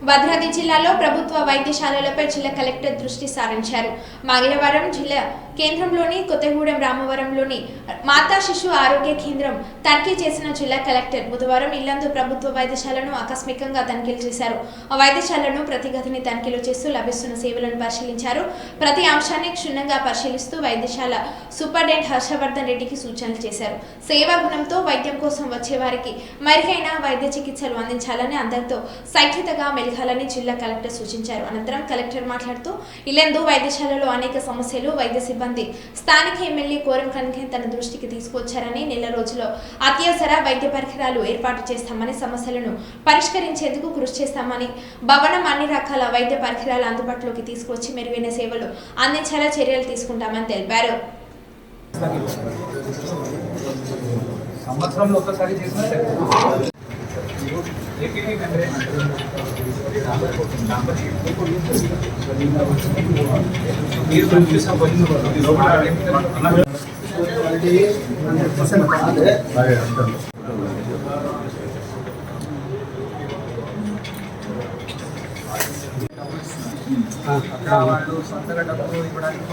భద్రాద్రి జిల్లాలో ప్రభుత్వ వైద్యశాలలపై జిల్లా కలెక్టర్ దృష్టి సారించారు. మంగళవారం జిల్లా కేంద్రంలోని కొత్తగూడెం రామవరంలోని మాతా శిశు ఆరోగ్య కేంద్రం తనిఖీ చేసిన జిల్లా కలెక్టర్ బుధవారం ఇల్లందు ప్రభుత్వ వైద్యశాలను ఆకస్మికంగా తనిఖీలు చేశారు. ఆ వైద్యశాలను ప్రతిగతిని తనిఖీలు చేస్తూ లభిస్తున్న సేవలను పరిశీలించారు. ప్రతి అంశాన్ని క్షుణ్ణంగా పరిశీలిస్తూ వైద్యశాల సూపరింటెండెంట్ హర్షవర్ధన్ రెడ్డికి సూచనలు చేశారు. సేవా గుణంతో వైద్యం కోసం వచ్చే వారికి మెరుగైన వైద్య చికిత్సలు అందించాలని అందరితో సైక్యతగా మెలగాలని జిల్లా కలెక్టర్ సూచించారు. అనంతరం కలెక్టర్ మాట్లాడుతూ ఇల్లందు వైద్యశాలలో అనేక సమస్యలు వైద్య సిబ్బంది స్థానిక ఎమ్మెల్యే కోరం కనకయ్య తన దృష్టికి తీసుకొచ్చారని, నెల రోజుల్లో అత్యవసర వైద్య పరికరాలు ఏర్పాటు చేస్తామని, సమస్యలను పరిష్కరించేందుకు కృషి చేస్తామని, భవనం అన్ని రకాల వైద్య పరికరాలు అందుబాటులోకి తీసుకొచ్చి మెరుగైన సేవలు అందించేలా చర్యలు తీసుకుంటామని తెలిపారు. సంవత్సరంలో ఒకసారి చేసిన వాళ్ళు సొంతగా డబ్బులు ఇవ్వడానికి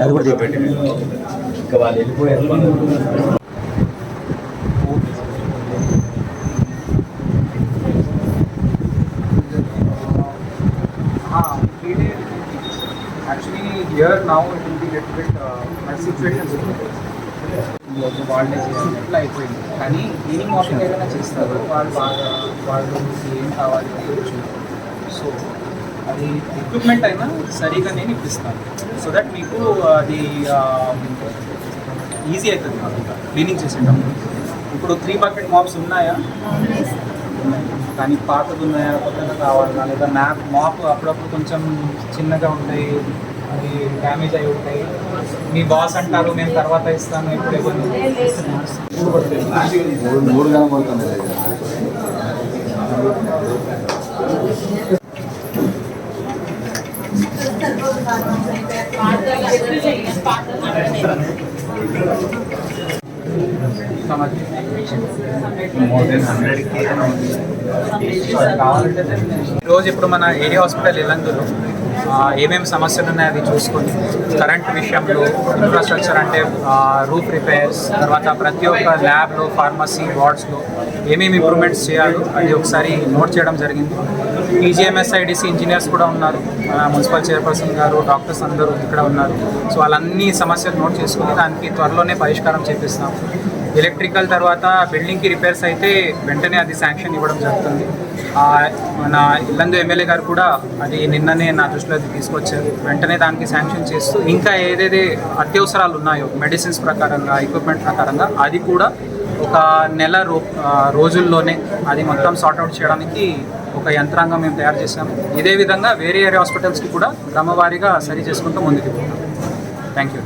అది కూడా చెప్పండి. ఇంకా వాళ్ళు వెళ్ళిపోయారు. Actually, here now it will be little bit my situation వాళ్ళే చేసినట్లు అయిపోయింది. కానీ క్లీనింగ్ వాషింగ్ ఏదైనా చేస్తారు వాళ్ళు ఏం కావాలి చేయొచ్చు. సో అది ఎక్విప్మెంట్ అయినా సరిగా నేను ఇప్పిస్తాను. సో దట్ మీకు అది ఈజీ అవుతుంది మాకు క్లీనింగ్ చేసేటప్పుడు. ఇప్పుడు 3 బకెట్ మాప్స్ ఉన్నాయా? కానీ పాతది ఉన్నాయా, కొత్తగా కావాలన్నా, లేదా మాప్ అప్పుడప్పుడు కొంచెం చిన్నగా ఉంటాయి, అది డ్యామేజ్ అయి ఉంటాయి. మీ బాస్ అంటారు మేము తర్వాత ఇస్తాను, ఇప్పుడు ఈరోజు ఇప్పుడు మన ఏరియా హాస్పిటల్ ఇల్లందులో ఏమేమి సమస్యలు ఉన్నాయో అది చూసుకొని కరెంట్ విషయంలో, ఇన్ఫ్రాస్ట్రక్చర్ అంటే రూఫ్ రిపేర్స్, తర్వాత ప్రతి ఒక్క ల్యాబ్లో, ఫార్మసీ వార్డ్స్లో ఏమేమి ఇంప్రూవ్మెంట్స్ చేయాలో అది ఒకసారి నోట్ చేయడం జరిగింది. టీజీఎంఎస్ఐడిసి ఇంజనీర్స్ కూడా ఉన్నారు, మున్సిపల్ చైర్పర్సన్ గారు, డాక్టర్స్ అందరూ ఇక్కడ ఉన్నారు. సో వాళ్ళన్ని సమస్యలు నోట్ చేసుకుని దానికి త్వరలోనే పరిష్కారం చేపిస్తాం. ఎలక్ట్రికల్ తర్వాత బిల్డింగ్కి రిపేర్స్ అయితే వెంటనే అది శాంక్షన్ ఇవ్వడం జరుగుతుంది. మన ఇల్లందు ఎమ్మెల్యే గారు కూడా అది నిన్ననే నా దృష్టిలో అది తీసుకొచ్చారు. వెంటనే దానికి శాంక్షన్ చేస్తూ ఇంకా ఏదైతే అత్యవసరాలు ఉన్నాయో మెడిసిన్స్ ప్రకారంగా, ఎక్విప్మెంట్ ప్రకారంగా అది కూడా ఒక నెల రోజుల్లోనే అది మొత్తం సార్ట్అవుట్ చేయడానికి ఒక యంత్రాంగం మేము తయారు చేసాము. ఇదే విధంగా వేరే ఏరియా హాస్పిటల్స్కి కూడా క్రమవారీగా సరి చేసుకుంటూ ముందుకు పోతాం. Thank you.